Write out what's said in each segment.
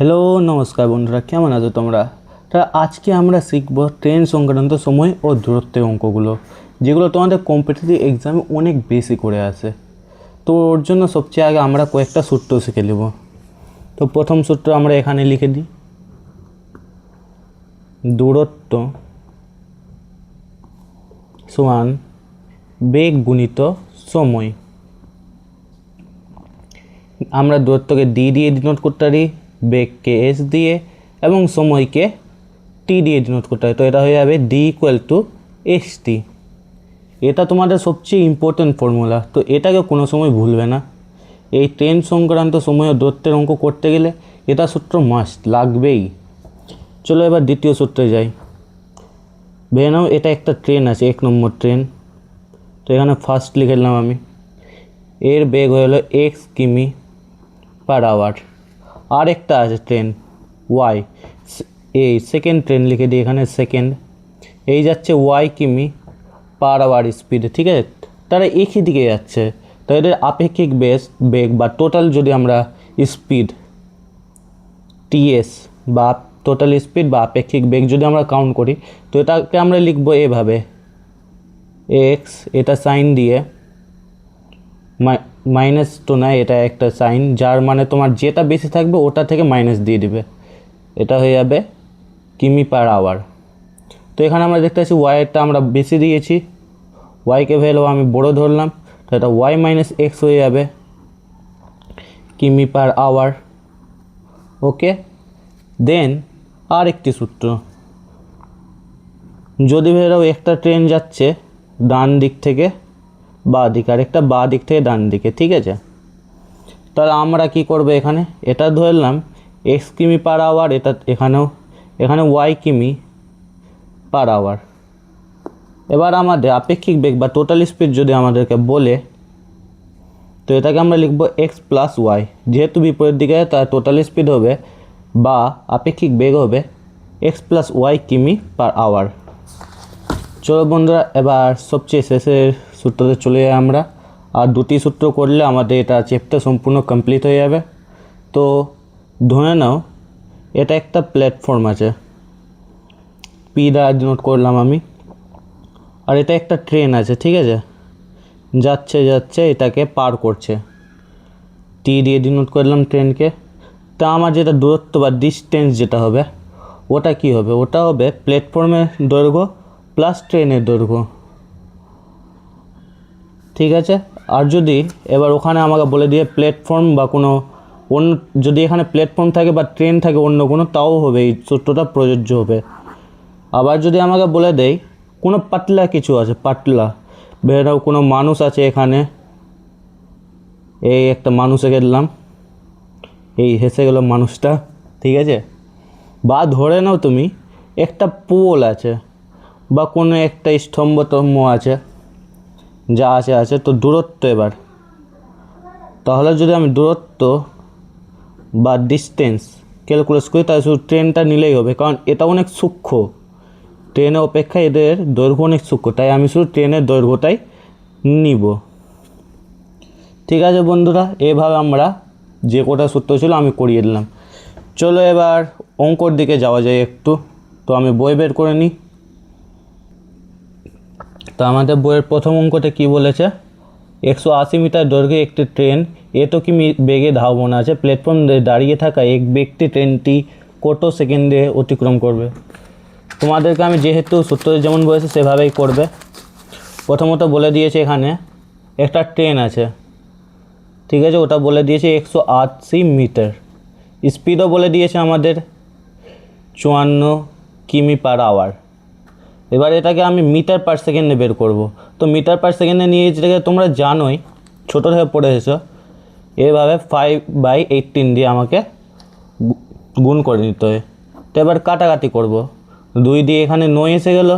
Hello, নমস্কার বন্ধুরা, কেমন আছো তোমরা? তা আজকে আমরা শিখব ট্রেন সংক্রান্ত সময় ও দূরত্বের অঙ্কগুলো, যেগুলো তোমাদের কম্পিটিটিভ এক্সামে অনেক বেশি করে আসে। তো ওর জন্য সবচেয়ে আগে আমরা কয়েকটা সূত্র শিখে নেব। তো প্রথম সূত্র আমরা এখানে লিখে দিই, দূরত্ব সমান বেগ গুণিত সময়। আমরা দূরত্বকে ডি দিয়ে ডিনোট করতে পারি, বেগকে এস দিয়ে, এবং সময়কে টি দিয়ে ডিনোট করতে পারি। তো এটা হয়ে যাবে ডি ইকুয়াল টু এস টি। এটা তোমাদের সবচেয়ে ইম্পর্টেন্ট ফর্মুলা, তো এটাকে কোনো সময় ভুলবে না। এই ট্রেন সংক্রান্ত সময় ও দূরত্বের অঙ্ক করতে গেলে এটা সূত্র মাস্ট লাগবেই। চলো এবার দ্বিতীয় সূত্রে যাই। ভেবে নাও এটা একটা ট্রেন আছে, 1 নম্বর ট্রেন। তো এখানে ফার্স্ট লিখে নিলাম আমি, এর বেগ হয়ে হলো এক্স কিমি পার আওয়ার। আর একটা আছে ট্রেন ওয়াই, এই সেকেন্ড ট্রেন লিখে দিই এখানে সেকেন্ড। এই যাচ্ছে ওয়াই কিমি পার আওয়ার স্পিডে, ঠিক আছে? তারা একই দিকে যাচ্ছে, তো এদের আপেক্ষিক বেগ বা টোটাল যদি আমরা স্পিড টিএস বা টোটাল স্পিড বা আপেক্ষিক বেগ যদি আমরা কাউন্ট করি, তো এটাকে আমরা লিখবো এভাবে, এক্স এটা সাইন দিয়ে, মাইনাস তো না, এটা একটা সাইন, যার মানে তোমার যেটা বেশি থাকবে ওটা থেকে মাইনাস দিয়ে দিবে। এটা হয়ে যাবে কিমি পার আওয়ার। তো এখানে আমরা দেখতে পাচ্ছি ওয়াইটা আমরা বেশি দিয়েছি, ওয়াইকে ভ্যালু আমি বড় ধরলাম, তো এটা ওয়াই মাইনাস এক্স হয়ে যাবে কিমি পার আওয়ার। ওকে, দেন আর একটি সূত্র, যদি ভেবেও একটা ট্রেন যাচ্ছে ডান দিক থেকে বাঁ দিকে আর একটা বাঁ দিক থেকে ডান দিকে, ঠিক আছে? তাহলে আমরা কি করব, এখানে এটা ধরলাম এক্স কিমি পার আওয়ার, এটা এখানে ওয়াই কিমি পার আওয়ার। এবার আমাদের আপেক্ষিক বেগ বা টোটাল স্পিড যদি আমাদেরকে বলে, তো এটাকে আমরা লিখব এক্স প্লাস ওয়াই। যেহেতু বিপরীত দিকে তার টোটাল স্পিড হবে বা আপেক্ষিক বেগ হবে এক্স প্লাস ওয়াই কিমি পার আওয়ার। চলো বন্ধুরা, এবার সবচেয়ে শেষের সূত্রতে চলে যাই আমরা। আর দুটি সূত্র করলে আমাদের এটা চ্যাপ্টার সম্পূর্ণ কমপ্লিট হয়ে যাবে। তো ধরে নাও এটা একটা প্ল্যাটফর্ম আছে, পি দ্বারা ডিনোট করলাম আমি, আর এটা একটা ট্রেন আছে, ঠিক আছে? যাচ্ছে যাচ্ছে এটাকে পার করছে, টি দিয়ে ডিনোট করলাম ট্রেনকে। তা আমার যেটা দূরত্ব বা ডিস্টেন্স যেটা হবে, ওটা কি হবে? ওটা হবে প্ল্যাটফর্মের দৈর্ঘ্য প্লাস ট্রেনের দৈর্ঘ্য, ঠিক আছে? আর যদি এবার ওখানে আমাকে বলে দিয়ে প্ল্যাটফর্ম বা কোনো অন্য, যদি এখানে প্ল্যাটফর্ম থাকে বা ট্রেন থাকে অন্য কোনো, তাও হবে, এই সূত্রটা প্রযোজ্য হবে। আবার যদি আমাকে বলে দেয় কোনো পাতলা কিছু আছে, পাতলা বেরাও কোনো মানুষ আছে এখানে, এই একটা মানুষ এঁকে দিলাম, এই হেসে গেল মানুষটা, ঠিক আছে? বা ধরে নাও তুমি একটা পোল আছে বা কোনো একটা স্তম্ভ আছে, যা আছে তো দূরত্ব এবার, তাহলে যদি আমি দূরত্ব বা ডিস্টেন্স ক্যালকুলেট করি, তাহলে শুধু ট্রেনটা নিলেই হবে, কারণ এটা অনেক সূক্ষ্ম, ট্রেনের অপেক্ষা এদের দৈর্ঘ্য অনেক সূক্ষ্ম, তাই আমি শুধু ট্রেনের দৈর্ঘ্যটাই নিব। ঠিক আছে বন্ধুরা, এভাবে আমরা যে কটা সূত্র ছিল আমি করিয়ে দিলাম। চলো এবার অঙ্কর দিকে যাওয়া যায় একটু। তো আমি বই বের করে নিই। তো আমাদের বইয়ের প্রথম অঙ্কতে কি বলেছে, 180 মিটার দৈর্ঘ্যে একটি ট্রেন এত কিমি বেগে ধাবমান আছে, প্ল্যাটফর্মে দাঁড়িয়ে থাকা এক ব্যক্তি ট্রেনটি কত সেকেন্ডে অতিক্রম করবে। তোমাদেরকে আমি যেহেতু সূত্রে যেমন বলেছে সেভাবেই করবে। প্রথমত বলে দিয়েছে এখানে একটা ট্রেন আছে, ঠিক আছে? ওটা বলে দিয়েছে 180 মিটার, স্পিডও বলে দিয়েছে আমাদের 54 কিমি পার আওয়ার। এবার এটাকে আমি মিটার পার সেকেন্ডে বের করব। তো মিটার পার সেকেন্ডে নিয়ে যেটাকে তোমরা জানোই, ছোটো থেকে পড়ে এসেছো, এভাবে 5/18 দিয়ে আমাকে গুণ করে নিতে হয়। তো এবার কাটাকাটি করব, 2 দিয়ে এখানে 9 এসে গেল,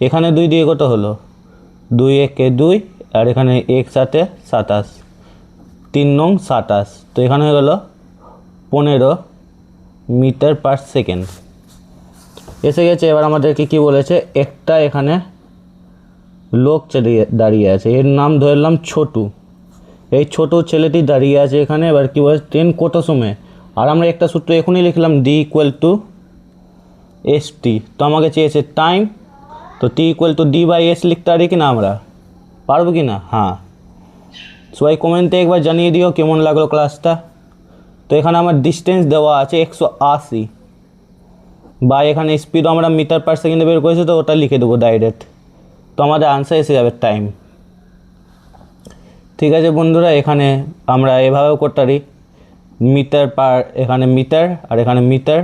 এখানে 2 দিয়ে কত হলো, 2 একে 2, আর এখানে 1 7 27, 3 নং 27, তো এখানে হয়ে গেল 15 মিটার পার সেকেন্ড এসে গেছে। এবার আমাদেরকে কি বলেছে, একটা এখানে লোক দাঁড়িয়ে আছে, এর নাম ধরলাম ছোটু। এই ছোট ছেলেটি দাঁড়িয়ে আছে এখানে। এবার কি বলে, ট্রেন কত সময় আর আমরা একটা সূত্র এখনই লিখলাম D equal to S T. তো আমাকে চেয়েছে টাইম, তো T equal to D by S লিখতে পারি কি না আমরা, পারবো কি না? হ্যাঁ, সবাই কমেন্টে একবার জানিয়ে দিও কেমন লাগলো ক্লাসটা। তো এখানে আমার ডিস্টেন্স দেওয়া আছে 180, বা এখানে স্পিড আমরা মিটার পার সেকেন্ডে বের করেছি, তো ওটা লিখে দেবো ডাইরেক্ট। তো আমাদের আনসার এসে যাবে টাইম। ঠিক আছে বন্ধুরা, এখানে আমরা এভাবেও করতে পারি, মিটার পার, এখানে মিটার আর এখানে মিটার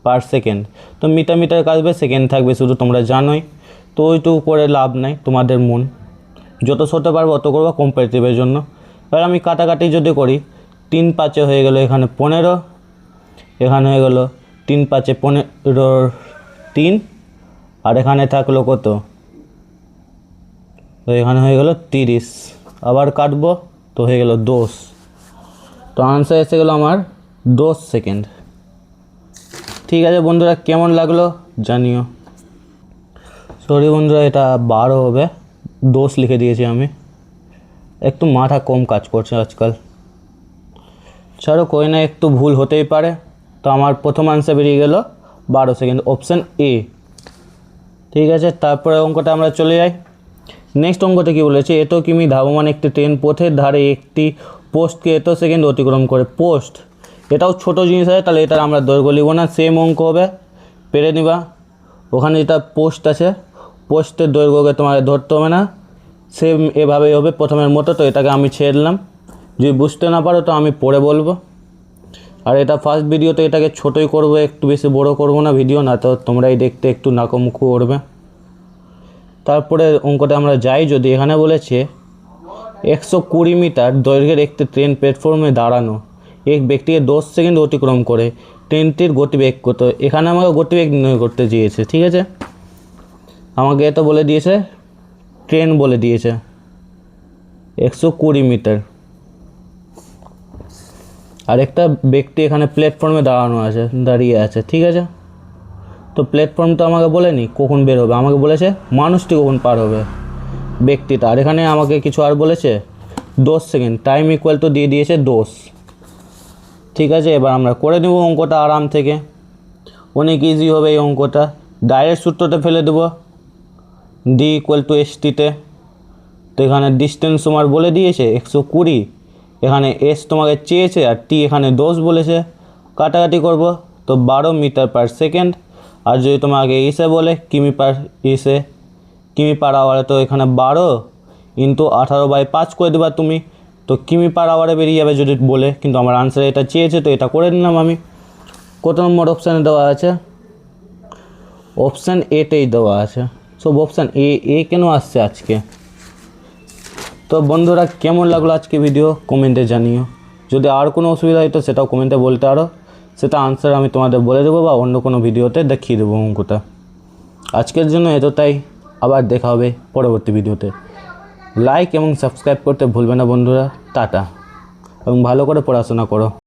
পার সেকেন্ড। তো মিটার মিটার কাটবে, সেকেন্ড থাকবে শুধু, তোমরা জানোই। তো ওইটুকু করে লাভ নাই, তোমাদের মন যত ছোটো পারবো অত করবো কম্পারেটিভের জন্য। এবার আমি কাটাকাটি যদি করি, 3 5 হয়ে গেলো এখানে 15, এখানে হয়ে গেলো 3 5 15 3, আর এখানে থাকলো কত, তো এখানে হয়ে গেলো 30। আবার কাটবো, তো হয়ে গেলো 10। তো আনসার এসে গেলো আমার 10 সেকেন্ড। ঠিক আছে বন্ধুরা, কেমন লাগলো জানিও। সরি বন্ধুরা, এটা 12 হবে, 10 লিখে দিয়েছি আমি, একটু মাথা কম কাজ করছে আজকাল। ছাড়ো, কই না, একটু ভুল হতেই পারে। তো আমার প্রথম আনসার বেরিয়ে গেল 12 সেকেন্ড, অপশান এ। ঠিক আছে, তারপরে অঙ্কটা আমরা চলে যাই। নেক্সট অঙ্কটা কী বলেছে, এত কিমি ধাবমান একটি ট্রেন পথের ধারে একটি পোস্টকে এত সেকেন্ড অতিক্রম করে। পোস্ট, এটাও ছোটো জিনিস আছে, তাহলে এটার আমরা দৈর্ঘ্য লিখব না, সেম অঙ্ক হবে, পেরে নিবা। ওখানে যেটা পোস্ট আছে, পোস্টের দৈর্ঘ্যকে তোমাকে ধরতে হবে না, সেম এভাবেই হবে প্রথমের মতো। তো এটাকে আমি ছেড়ে দিলাম, যদি বুঝতে না পারো তো আমি পরে বলবো। আর এটা ফার্স্ট ভিডিওতে এটাকে ছোটোই করবো, একটু বেশি বড় করব না ভিডিও, না তো তোমরাই দেখতে একটু নাকমুখু করবে। তারপরে অঙ্কটা আমরা যাই, যদি এখানে বলেছে 120 মিটার দৈর্ঘ্যের একটি ট্রেন প্ল্যাটফর্মে দাঁড়ানো এক ব্যক্তিকে 10 সেকেন্ড অতিক্রম করে, ট্রেনটির গতিবেগ কত। এখানে আমাকে গতিবেগ নির্ণয় করতে দিয়েছে। ঠিক আছে, আমাকে তো বলে দিয়েছে, ট্রেন বলে দিয়েছে 120 মিটার, আর একটা ব্যক্তি এখানে প্ল্যাটফর্মে দাঁড়িয়ে আছে। ঠিক আছে, তো প্ল্যাটফর্ম তো আমাকে বলেনি কখন বের হবে, আমাকে বলেছে মানুষটি কখন পার হবে, ব্যক্তিটা। আর এখানে আমাকে কিছু আর বলেছে 10 সেকেন্ড, টাইম ইকুয়াল টু দিয়ে দিয়েছে 10। ঠিক আছে, এবার আমরা করে নেব অঙ্কটা আরাম থেকে, অনেক ইজি হবে এই অঙ্কটা। ডাইরেক্ট সূত্রটা ফেলে দেবো, ডি ইকুয়াল টু এস টিতে। তো এখানে ডিস্টেন্স তোমার বলে দিয়েছে 120, এখানে এস তোমাকে চেয়েছে আর টি এখানে 10 বলেছে। কাটাকাটি করব, তো 12 মিটার পার সেকেন্ড। আর যদি তোমাকে ইসে বলে কিমি পার আওয়ারে, তো এখানে 12 ইন্টু 18/5 করে দেবা তুমি, তো কিমি পার আওয়ারে বেরিয়ে যাবে যদি বলে। কিন্তু আমার আনসার এটা চেয়েছে, তো এটা করে নিলাম আমি। কত নম্বর অপশানে দেওয়া আছে? অপশান এতেই দেওয়া আছে, সব অপশান এ কেন আসছে আজকে। তো বন্ধুরা, কেমন লাগলো আজকে ভিডিও কমেন্টে জানিও। যদি আর কোনো অসুবিধা হয় তো সেটাও কমেন্টে বলতে পারো, সেটা আনসার আমি তোমাদের বলে দেবো বা অন্য কোনো ভিডিওতে দেখিয়ে দেবো অঙ্কটা। আজকের জন্য এতটাই, আবার দেখা হবে পরবর্তী ভিডিওতে। লাইক এবং সাবস্ক্রাইব করতে ভুলবে না বন্ধুরা। টাটা, এবং ভালো করে পড়াশোনা করো।